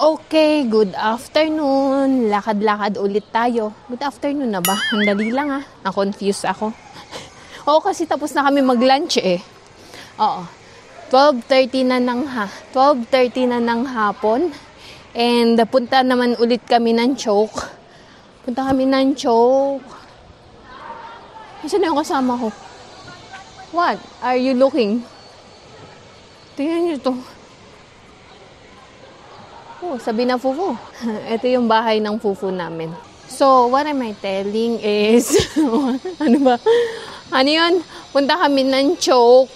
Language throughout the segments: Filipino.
Okay, good afternoon. Lakad-lakad ulit tayo. Good afternoon na ba? Ang dali lang Na-confuse ako. Oo, kasi tapos na kami mag-lunch Oo. 12:30 na ng hapon. And punta naman ulit kami ng Choke. Saan na yung kasama ko? What are you looking? Tingnan niyo to. Oh, sabi na fufu. Ito yung bahay ng fufu namin. So, what am I telling is, ano ba? Ano yun? Punta kami ng Choke.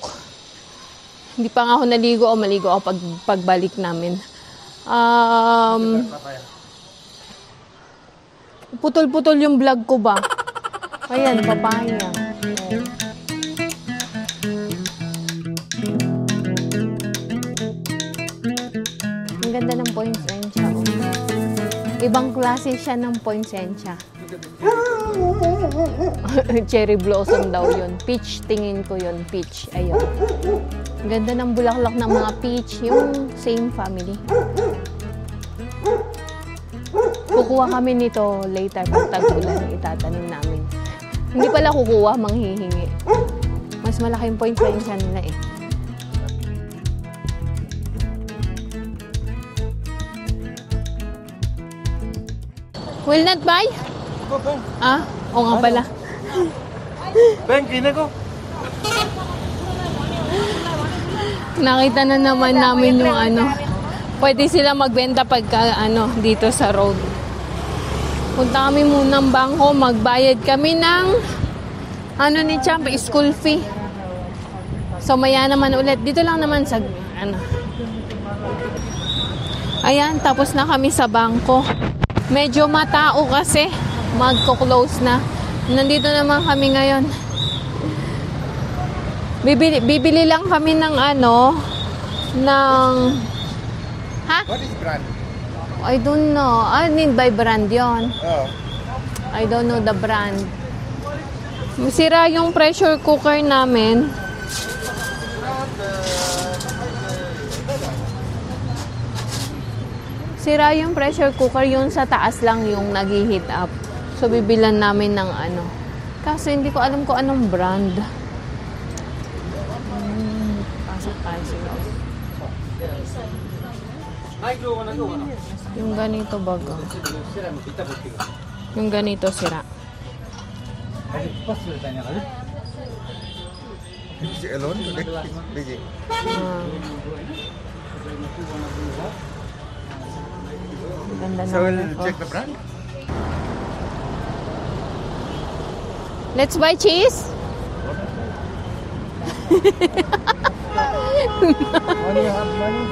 Hindi pa nga ako naligo o maligo ako pagbalik namin. Putol-putol yung vlog ko ba? Ayan, papaya. Ang ganda ng poinsettia. Ibang klase siya ng poinsettia. Cherry blossom daw yun. Peach, tingin ko yun. Peach. Ayun. Ang ganda ng bulaklak ng mga peach. Yung same family. Kukuha kami nito later pag tag-ulan. Itatanim namin. Hindi pala kukuha, manghihingi. Mas malaki yung poinsettia nila Will not buy? Oo nga pala. Ben, kina ko. Nakita na naman namin yung pwede sila magbenta pagka dito sa road. Punta kami munang bangko, magbayad kami ng ni Champ, school fee. So maya naman ulit. Dito lang naman sa Ayan, tapos na kami sa bangko. Medyo matao kasi magko-close na. Nandito naman kami ngayon. Bibili lang kami ng What is brand? I don't know. I need by brand yon. Oh. I don't know the brand. Sira yung pressure cooker namin. Sira yung pressure cooker, yun sa taas lang yung nag-heat up. So, bibilan namin ng Kasi hindi ko alam kung anong brand. Pasok tayo sila. Yung ganito baga. Yung ganito sira. Alone? Busy. Ganda So we'll naman. check the brand? Let's buy cheese. When you have money?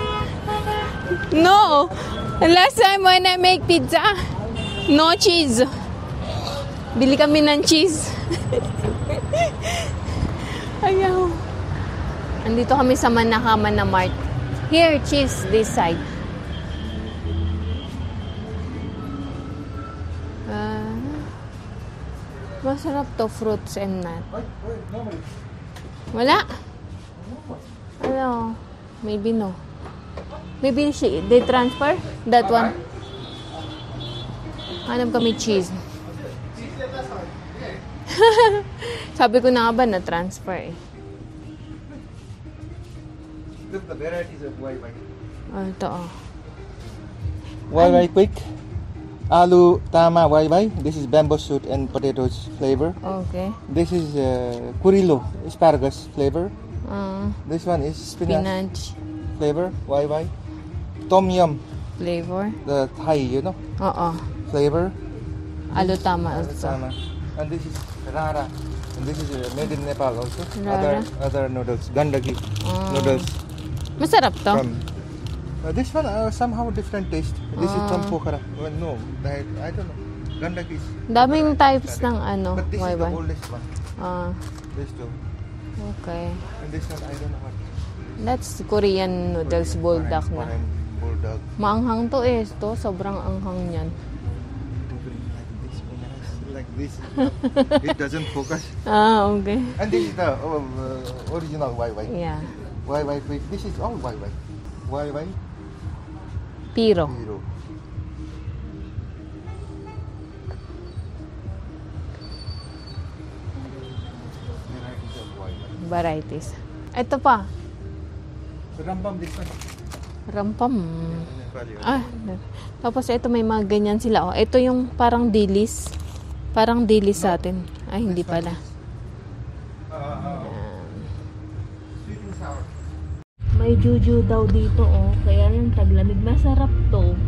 No. Last time when I make pizza, no cheese. Bili kami ng cheese. Ayaw. Andito kami sa Manakaman na Mart. Here, cheese this side. Masarap to, fruits and nut. Wala? Ano? Maybe no. Maybe they transfer that one. Hanap kami cheese. Sabi ko na nga ba na transfer Look, the varieties of YY. Ito YY quick. Aloo tama YY. This is bamboo shoot and potatoes flavor. Okay. This is Kurilo asparagus flavor. This one is spinach flavor YY. Tom yum Flavor. the Thai, Oo. flavor. Alo tama also. Tama. And this is Rara. And this is made in Nepal also. Rara. Other noodles, Gandaki noodles Masarap to. from. This one somehow different taste. This is from Pokhara. Well, no, I don't know. Gandaki is. Daming types ng But this is the YY. oldest one. This two. Okay. And this one I don't know what. That's Korean noodles bulldog na. Korean bulldog. Maanghang to to. Sobrang anghang niyan. Like this. It doesn't focus. Okay. And this is the original YY. Yeah. YY quick. This is all YY. YY. Piro. Piro. Varieties. Ito pa. Rambam this one. Rampam. Ah, tapos ito may mga ganyan sila. Oh, ito yung parang dilis. Parang dilis sa atin. Ay, hindi pala. May juju daw dito, oh. Kaya yung taglamig. Masarap to.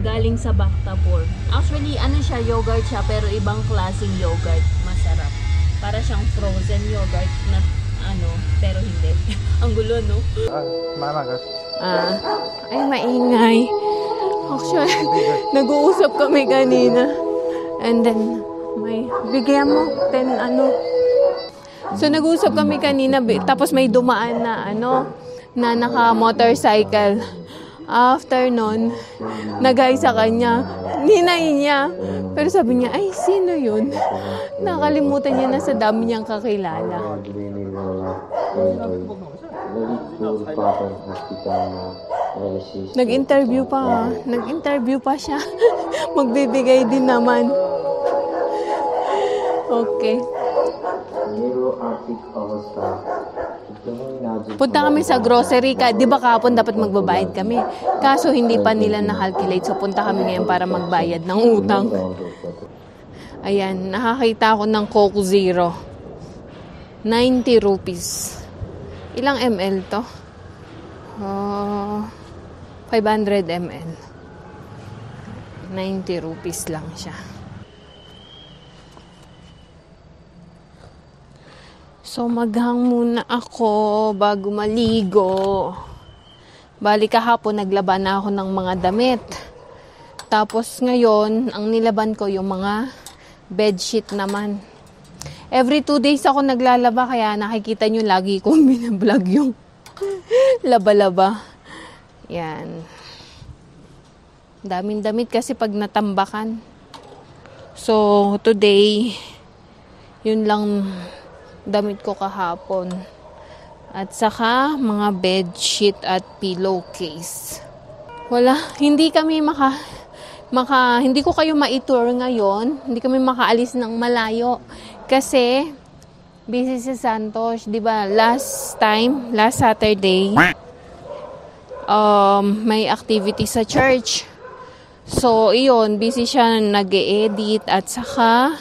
Galing sa Bactapur. Actually, ano siya, yogurt siya, pero ibang klaseng yogurt. Masarap. Para siyang frozen yogurt na ano, pero hindi. Ang gulo, no? Mamagas. Ay, maingay. Actually, nag-uusap kami kanina. And then, may, bigyan mo, 10 ano. So, nag-uusap kami kanina, tapos may dumaan na, ano, na naka-motorcycle. After nun, nagay sa kanya, ninay niya. Pero sabi niya, ay, sino yun? Nakalimutan niya na sa dami niyang kakilala. Nag-interview pa, ha? Nag-interview pa siya. Magbibigay din naman. Okay. Punta kami sa grocery ka. Di ba kahapon dapat magbabayad kami? Kaso hindi pa nila na-calculate. So punta kami ngayon para magbayad ng utang. Ayan, nakakita ako ng Coke Zero. 90 rupees. Ilang ml to? 500 ml. 90 rupees lang siya. So, maghang muna ako bago maligo. Bali kahapon, naglaban na ako ng mga damit. Tapos ngayon, ang nilaban ko yung mga bedsheet naman. Every 2 days ako naglalaba, kaya nakikita nyo lagi kong binablog yung laba-laba. Yan. Daming damit kasi pag natambakan. So, today, yun lang damit ko kahapon. At saka mga bedsheet at pillowcase. Wala, hindi kami hindi ko kayo ma-tour ngayon. Hindi kami makaalis ng malayo kasi busy si Santos, 'di ba? Last Saturday, may activity sa church. So, iyon, busy siya nag-e-edit at saka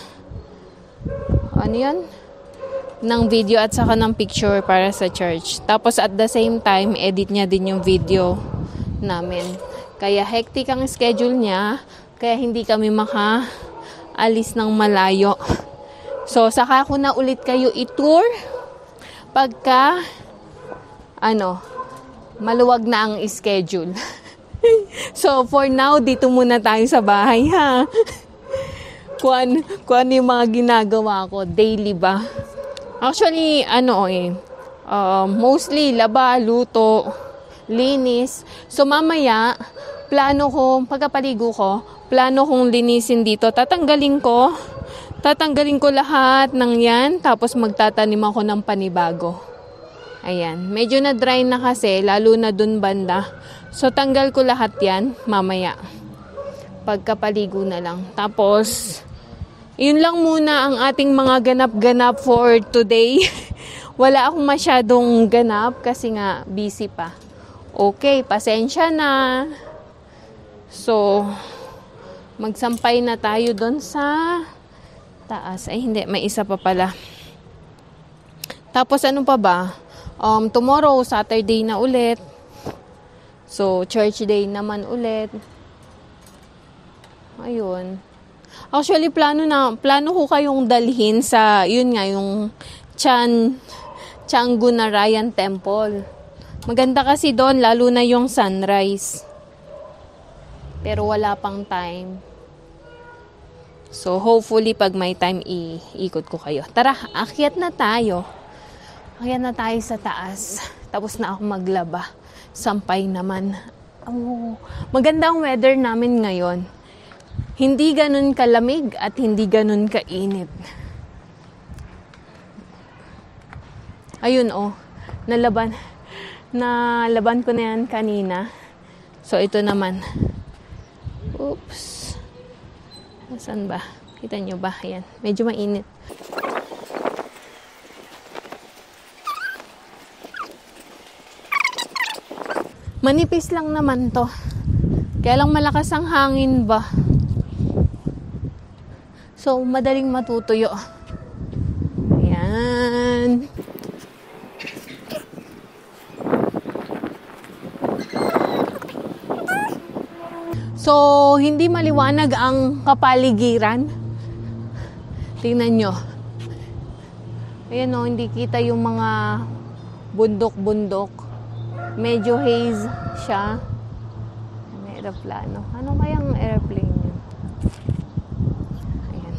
ano 'yan? Ng video at saka ng picture para sa church. Tapos at the same time, edit niya din yung video namin. Kaya hectic ang schedule niya, kaya hindi kami makaalis ng malayo. So, saka ko na ulit kayo i-tour pagka maluwag na ang schedule. So, for now, dito muna tayo sa bahay, ha? Kung ano yung mga ginagawa ko, daily ba? Actually, mostly laba, luto, linis. So, mamaya, pagkapaligo ko, plano kong linisin dito. Tatanggalin ko lahat ng yan, tapos magtatanim ako ng panibago. Ayan, medyo na dry na kasi, lalo na dun banda. So, tanggal ko lahat yan, mamaya. Pagkapaligo na lang. Tapos, yun lang muna ang ating mga ganap-ganap for today. Wala akong masyadong ganap kasi nga busy pa. Okay, pasensya na. So, magsampay na tayo doon sa taas. Ay, hindi. May isa pa pala. Tapos, ano pa ba? Tomorrow, Saturday na ulit. So, church day naman ulit. Ayun. Actually, plano ko kayong dalhin sa, yun nga, yung Changunarayan Temple. Maganda kasi doon, lalo na yung sunrise. Pero wala pang time. So, hopefully, pag may time, iikot ko kayo. Tara, akyat na tayo. Akyat na tayo sa taas. Tapos na ako maglaba. Sampay naman. Oh, maganda ang weather namin ngayon. Hindi ganun kalamig at hindi ganun kainit. Ayun, nalaban ko na yan kanina. So, ito naman. Oops. Nasaan ba? Kita nyo ba? Ayan. Medyo mainit. Manipis lang naman to. Kaya lang malakas ang hangin ba? So, madaling matutuyo. Ayan. So, hindi maliwanag ang kapaligiran. Tingnan nyo. Ayan o, hindi kita yung mga bundok-bundok. Medyo haze siya. May aeroplano. Ano kayang airplane yun? Ayan.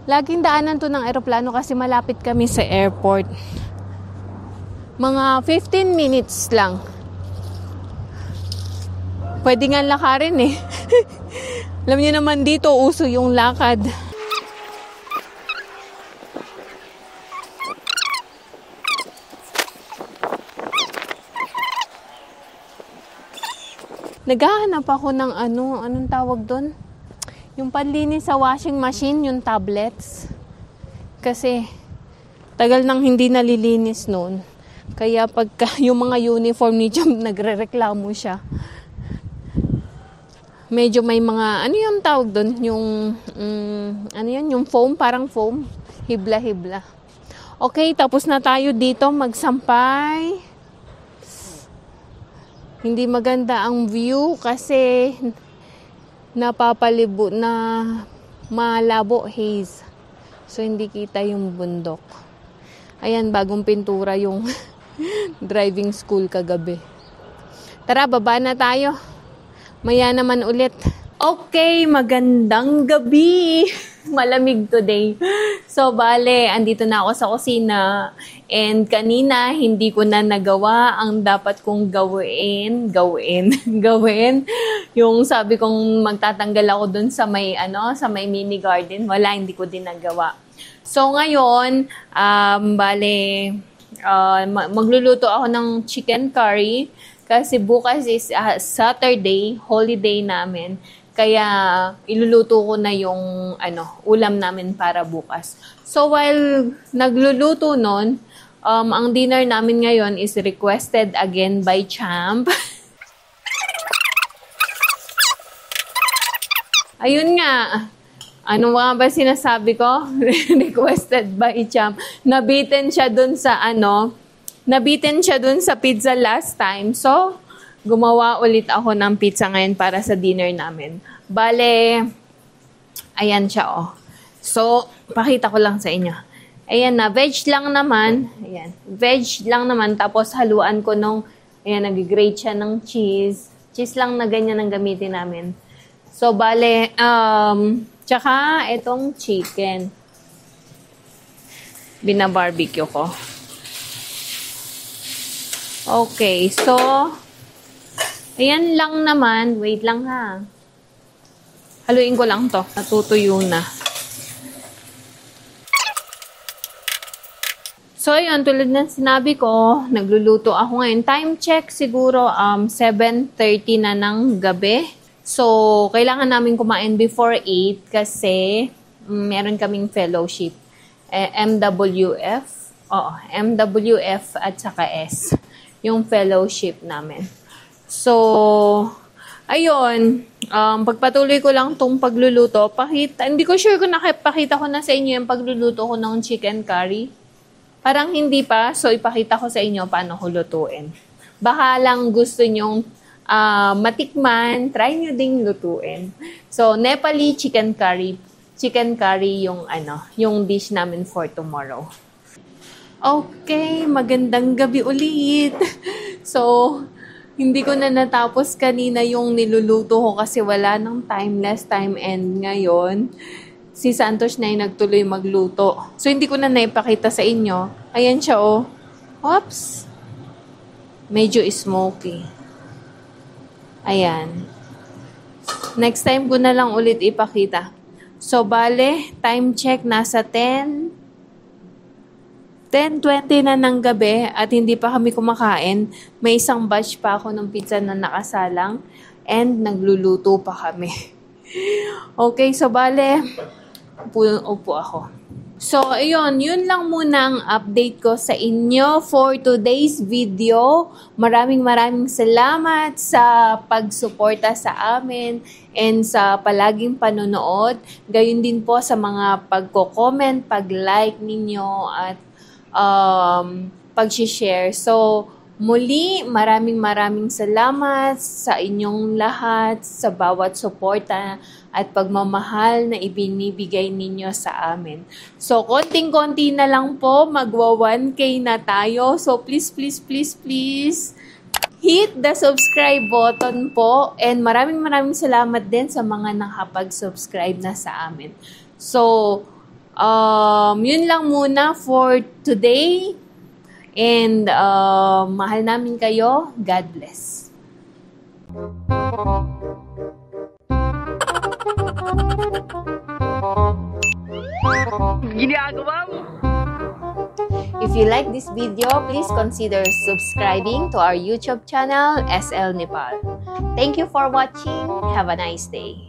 Laging daanan to ng aeroplano kasi malapit kami sa airport. Mga 15 minutes lang. Pwede nga lakarin eh. Alam niyo naman dito, uso yung lakad. Naghahanap ako ng anong tawag doon? Yung panlinis sa washing machine, yung tablets. Kasi, tagal nang hindi nalilinis noon. Kaya pagka yung mga uniform ni Jam, nagre-reklamo siya. Medyo may mga, ano yung tawag doon? Yung, yung foam, parang foam. Hibla-hibla. Okay, tapos na tayo dito magsampay. Hindi maganda ang view kasi napapalibo na malabo haze. So, hindi kita yung bundok. Ayan, bagong pintura yung driving school kagabi. Tara, baba na tayo. Maya naman ulit. Okay, magandang gabi. Malamig today. So, bale, andito na ako sa kusina. And kanina, hindi ko na nagawa ang dapat kong gawin. Yung sabi kong magtatanggal ako dun sa may, sa may mini garden. Wala, hindi ko din nagawa. So, ngayon, magluluto ako ng chicken curry. Kasi bukas is Saturday, holiday namin. Kaya iluluto ko na yung ulam namin para bukas. So while nagluluto nun, ang dinner namin ngayon is requested again by Champ. Ayun nga. Ano nga ba sinasabi ko? Requested by Champ. Nabitin siya dun sa pizza last time. So, gumawa ulit ako ng pizza ngayon para sa dinner namin. Bale, ayan siya oh. So, pakita ko lang sa inyo. Ayan na, veg lang naman. Ayan, veg lang naman. Tapos haluan ko nag-grate siya ng cheese. Cheese lang na ganyan ang gamitin namin. So, bale, tsaka itong chicken. Binabarbecue ko. Okay, so, ayan lang naman. Wait lang ha. Haluin ko lang to. Natutuyo na. So, ayun, tulad ng sinabi ko, nagluluto ako ngayon. Time check siguro 7:30 na ng gabi. So, kailangan namin kumain before 8 kasi meron kaming fellowship. MWF. Oo, MWF at saka S. Yung fellowship namin. So, ayun, pagpatuloy ko lang tong pagluluto. Hindi ko sure kung nakipakita ko na sa inyo yung pagluluto ko ng chicken curry. Parang hindi pa, so ipakita ko sa inyo paano ko lutuin. Baka lang gusto nyong matikman, try nyo ding lutuin. So, Nepali chicken curry. Chicken curry yung dish namin for tomorrow. Okay, magandang gabi ulit. So, hindi ko na natapos kanina yung niluluto ko kasi wala nang time, less time, and ngayon, si Santos na yung nagtuloy magluto. So, hindi ko na naipakita sa inyo. Ayan siya, oh. Oops. Medyo smoky. Ayan. Next time ko na lang ulit ipakita. So, bale, time check, nasa 10:30 10:20 na ng gabi at hindi pa kami kumakain. May isang batch pa ako ng pizza na nakasalang and nagluluto pa kami. Okay, so bale, upo ako. So, ayun, yun lang muna ang update ko sa inyo for today's video. Maraming salamat sa pagsuporta sa amin and sa palaging panonood. Gayun din po sa mga pagko-comment, pag-like ninyo at pag-share. So, muli, maraming salamat sa inyong lahat, sa bawat suporta at pagmamahal na ibinibigay ninyo sa amin. So, konting-konti na lang po, magwa 1K na tayo. So, please, hit the subscribe button po. And maraming salamat din sa mga nakapag-subscribe na sa amin. So, yun lang muna for today. And mahal namin kayo. God bless. Ginagawa mo! If you like this video, please consider subscribing to our YouTube channel, SL Nepal. Thank you for watching. Have a nice day.